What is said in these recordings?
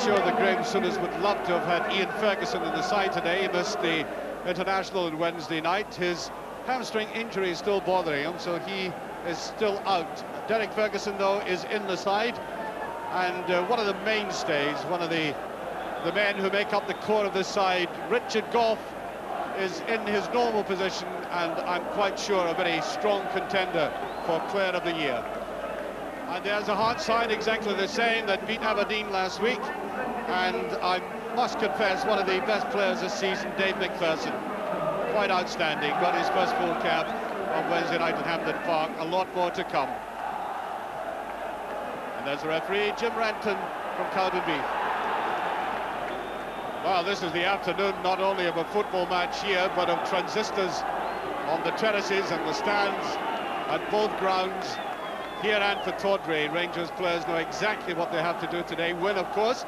sure that Graham Souness would love to have had Ian Ferguson in the side today. He missed the international on Wednesday night. His hamstring injury is still bothering him, so he is still out. Derek Ferguson, though, is in the side, and one of the mainstays, one of the men who make up the core of this side, Richard Gough, is in his normal position, and I'm quite sure a very strong contender for Player of the Year. And there's a Hearts side exactly the same that beat Aberdeen last week, and I must confess, one of the best players this season, Dave McPherson. Quite outstanding, got his first full cap on Wednesday night at Hampden Park. A lot more to come. And there's the referee, Jim Ranton from Cowdenbeath. Well, this is the afternoon not only of a football match here, but of transistors on the terraces and the stands at both grounds. Here and for Tawdry, Rangers players know exactly what they have to do today. Win, of course,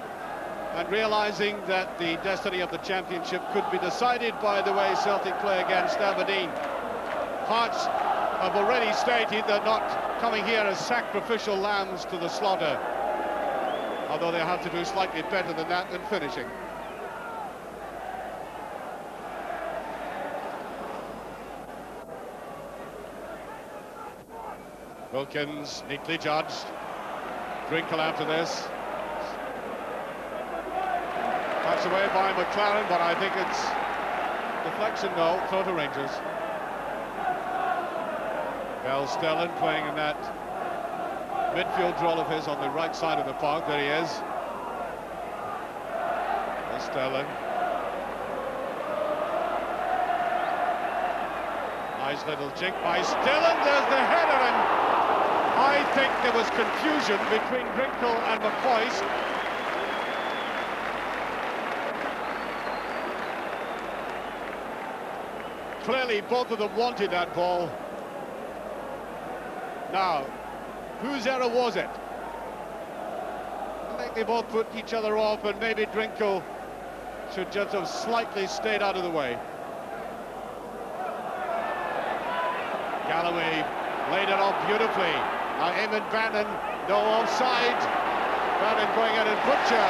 and realising that the destiny of the championship could be decided by the way Celtic play against Aberdeen. Hearts have already stated they're not coming here as sacrificial lambs to the slaughter, although they have to do slightly better than that in finishing. Wilkins, neatly judged. Drinkle after this. Touch away by McLaren, but I think it's deflection, no, throw to Rangers. Bell Stellan playing in that midfield role of his on the right side of the park. There he is. There's Stellan. Nice little jink by Stellan. There's the header, and I think there was confusion between Drinkle and McCoist. Clearly, both of them wanted that ball. Now, whose error was it? I think they both put each other off, and maybe Drinkle should just have slightly stayed out of the way. Galloway laid it off beautifully. Now Eamon Bannon, no offside. Bannon going in and Butcher.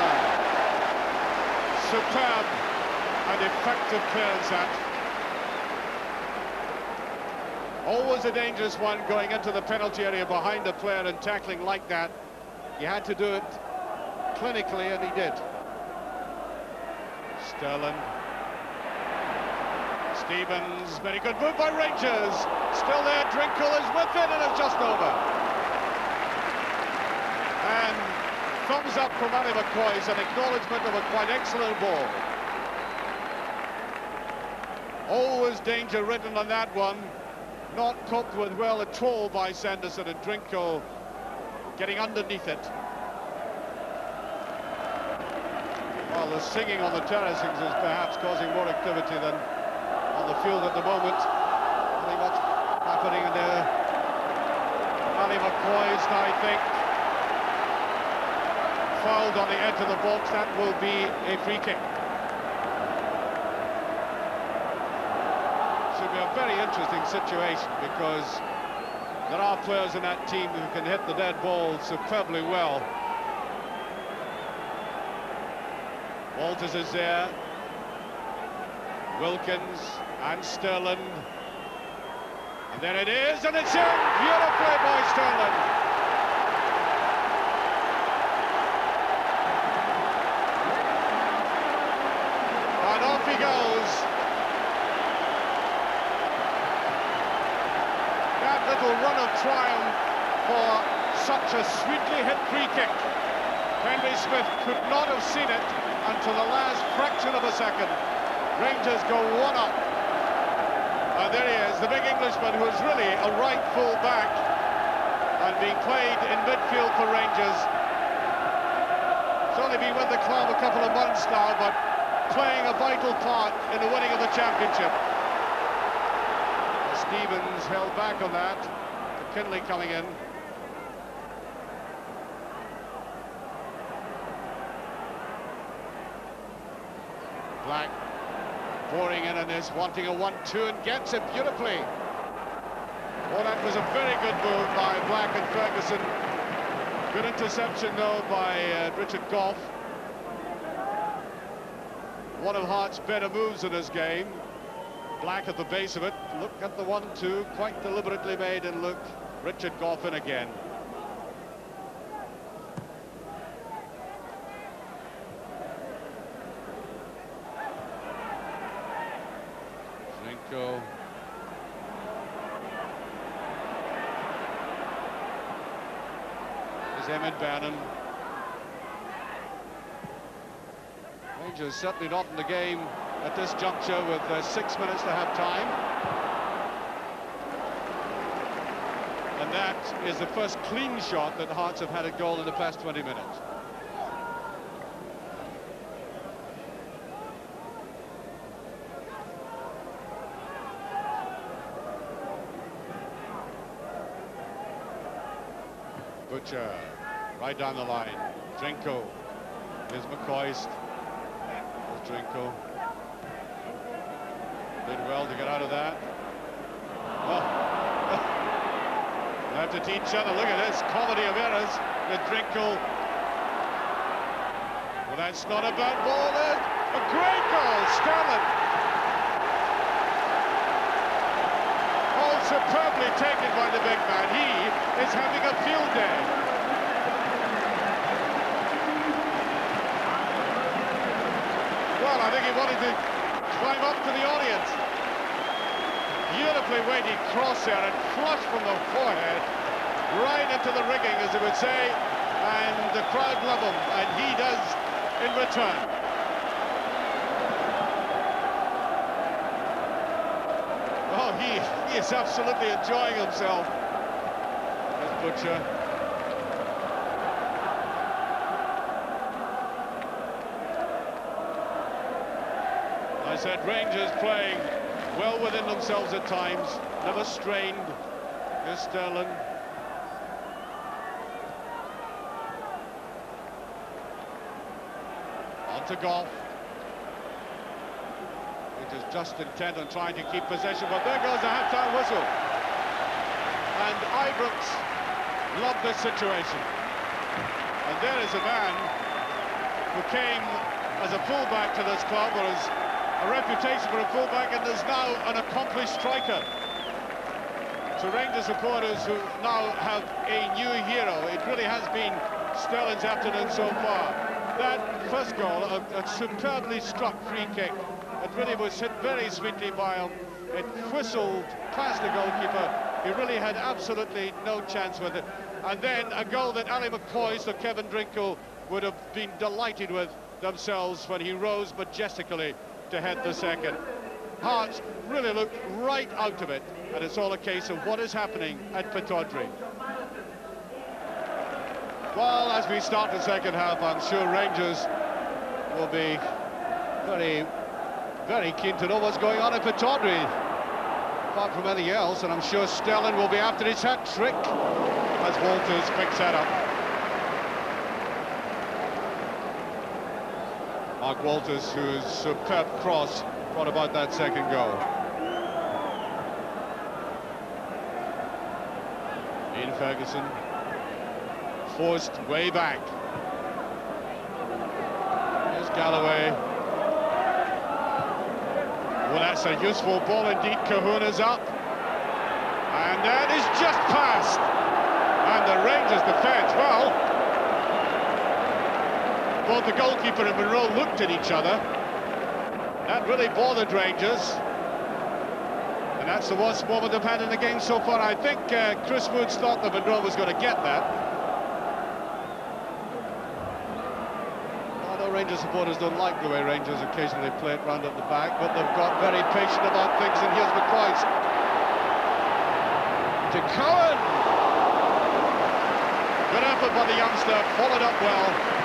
Superb and effective clearance that. Always a dangerous one going into the penalty area behind the player and tackling like that. You had to do it clinically, and he did. Sterling. Stevens, very good move by Rangers. Still there, Drinkle is with it, and it's just over. And thumbs up from Andy McCoist, an acknowledgement of a quite excellent ball. Always danger written on that one. Not coped with well at all by Sanderson, and Drinkle getting underneath it. Well, the singing on the terracings is perhaps causing more activity than on the field at the moment. Nothing much happening in there. Andy McCoist, I think, fouled on the edge of the box. That will be a free kick. Should be a very interesting situation, because there are players in that team who can hit the dead ball superbly well. Walters is there. Wilkins and Sterling. And there it is, and it's in! Beautifully by Sterling. And off he goes. That little run of triumph for such a sweetly hit free kick. Henry Smith could not have seen it until the last fraction of a second. Rangers go one up. And there he is, the big Englishman, who is really a right full back and being played in midfield for Rangers. He's only been with the club a couple of months now, but playing a vital part in the winning of the championship. Stevens held back on that. McKinley coming in. Black pouring in on this, wanting a 1-2, and gets it beautifully. Well, that was a very good move by Black and Ferguson. Good interception, though, by Richard Gough. one of Hart's better moves in his game. Black at the base of it. Look at the 1-2, quite deliberately made, and look, Richard Gough in again. Drinko. There's Emmett Bannon. Rangers certainly not in the game at this juncture with 6 minutes to have time. And that is the first clean shot that Hearts have had a goal in the past 20 minutes. Butcher, right down the line. Drinko. Here's McCoist. There's Drinko. Did well to get out of that. Oh. They have to teach each other. Look at this comedy of errors with Drinko. Well, that's not a bad ball. There's a great goal, Sterling. Oh, superbly taken by the big man. He is having a field day. Well, I think he wanted to climb up to the audience. Beautifully weighted cross there and flush from the forehead right into the rigging, as they would say, and the crowd love him, and he does in return. Oh, he is absolutely enjoying himself. There's Butcher. I said Rangers playing well within themselves at times, never strained. Here's Sterling. On to Gough. Rangers just intent on trying to keep possession, but there goes the half-time whistle. And Ibrox loved this situation. And there is a man who came as a fullback to this club, or as a reputation for a fullback, and is now an accomplished striker. So Rangers supporters who now have a new hero. It really has been Sterling's afternoon so far. That first goal, a superbly struck free kick. It really was hit very sweetly by him. It whistled past the goalkeeper. He really had absolutely no chance with it. And then a goal that Ali McCoist or Kevin Drinko would have been delighted with themselves when he rose majestically to head the second. Hearts really looked right out of it, and it's all a case of what is happening at Pittodrie. Well, as we start the second half, I'm sure Rangers will be very keen to know what's going on at Pittodrie, apart from anything else, and I'm sure Sterling will be after his hat-trick as Walters picks that up. Mark Walters, whose superb cross brought about that second goal. Ian Ferguson forced way back. Here's Galloway. Well, that's a useful ball indeed. Cahoon is up, and that is just past. And the Rangers defence, well, both the goalkeeper and Monroe looked at each other. That really bothered Rangers. And that's the worst moment they've had in the game so far. I think Chris Woods thought that Monroe was going to get that. I know Rangers supporters don't like the way Rangers occasionally play it round at the back, but they've got very patient about things, and here's McCoist. To Cohen! Good effort by the youngster, followed up well.